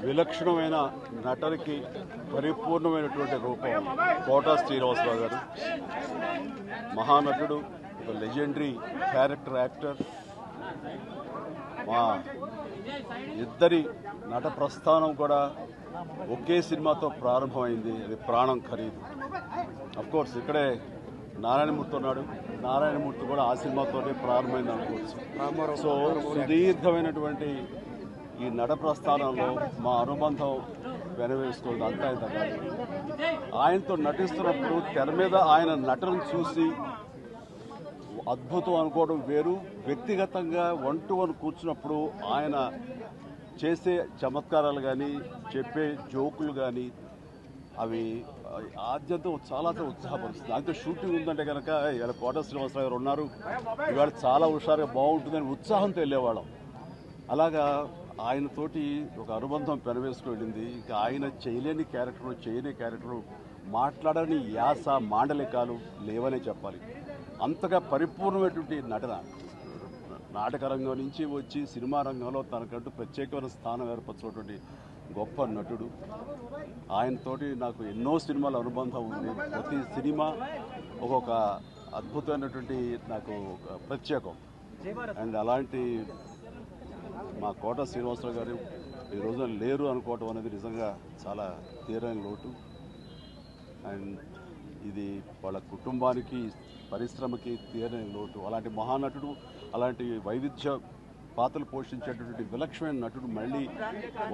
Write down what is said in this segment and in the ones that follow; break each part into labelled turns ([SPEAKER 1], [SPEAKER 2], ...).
[SPEAKER 1] విలక్షణమైన నటనకి పరిపూర్ణమైనటువంటి రూపం కోటా శ్రీనివాసరావు గారు. మహానటుడు, ఒక లెజెండరీ క్యారెక్టర్ యాక్టర్. మా ఇద్దరి నట ప్రస్థానం కూడా ఒకే సినిమాతో ప్రారంభమైంది. అది ప్రాణం ఖరీదు. అఫ్కోర్స్ ఇక్కడే నారాయణమూర్తి ఉన్నాడు. నారాయణమూర్తి కూడా ఆ సినిమాతోనే ప్రారంభమైంది అనుకోవచ్చు. సో సుదీర్ఘమైనటువంటి ఈ నట ప్రస్థానంలో మా అనుబంధం వెనవేసుకోవద్దు, అంతా ఇంత కాదు. ఆయనతో నటిస్తున్నప్పుడు తెర మీద ఆయన నటనను చూసి అద్భుతం అనుకోవడం వేరు. వ్యక్తిగతంగా 1-to-1 కూర్చున్నప్పుడు ఆయన చేసే చమత్కారాలు కానీ, చెప్పే జోకులు కానీ అవి ఆద్యంతం చాలా ఉత్సాహపరుస్తుంది. ఆయనతో షూటింగ్ ఉందంటే కనుక ఇలా కోట శ్రీనివాసరావు గారు ఉన్నారు, ఇవాళ చాలా హుషారుగా బాగుంటుందని ఉత్సాహంతో వెళ్ళేవాళ్ళం. అలాగా ఆయనతోటి ఒక అనుబంధం పెనవేసుకు వెళ్ళింది. ఇక ఆయన చేయలేని క్యారెక్టరు, చేయని క్యారెక్టరు, మాట్లాడని యాస, మాండలికాలు లేవనే చెప్పాలి. అంతగా పరిపూర్ణమైనటువంటి నటన. నాటక రంగం నుంచి వచ్చి సినిమా రంగంలో తనకంటూ ప్రత్యేకమైన స్థానం ఏర్పరచుకున్నటువంటి గొప్ప నటుడు. ఆయనతోటి నాకు ఎన్నో సినిమాల అనుబంధం ఉంది. ప్రతి సినిమా ఒక్కొక్క అద్భుతమైనటువంటి నాకు ప్రత్యేకం. అండ్ అలాంటి మా కోట శ్రీనివాసరావు గారు ఈ రోజున లేరు అనుకోవటం అనేది నిజంగా చాలా తీరని లోటు. అండ్ ఇది వాళ్ళ కుటుంబానికి, పరిశ్రమకి తీరని లోటు. అలాంటి మహానటుడు, అలాంటి వైవిధ్య పాత్రలు పోషించేటటువంటి విలక్షణమైన నటుడు మళ్ళీ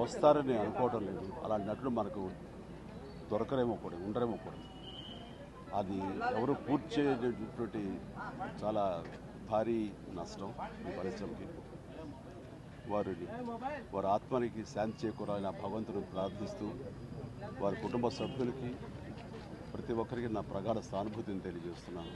[SPEAKER 1] వస్తారని అనుకోవటం లేదు. అలాంటి నటుడు మనకు దొరకరేమో కూడా, ఉండరేమో కూడా. అది ఎవరు పూర్తి చేయటువంటి చాలా భారీ నష్టం ఈ పరిశ్రమకి. వారి ఆత్మనికి శాంతి చేకూరాలని భగవంతుని ప్రార్థిస్తూ, వారి కుటుంబ సభ్యులకి, ప్రతి ఒక్కరికి నా ప్రగాఢ సానుభూతిని తెలియజేస్తున్నాను.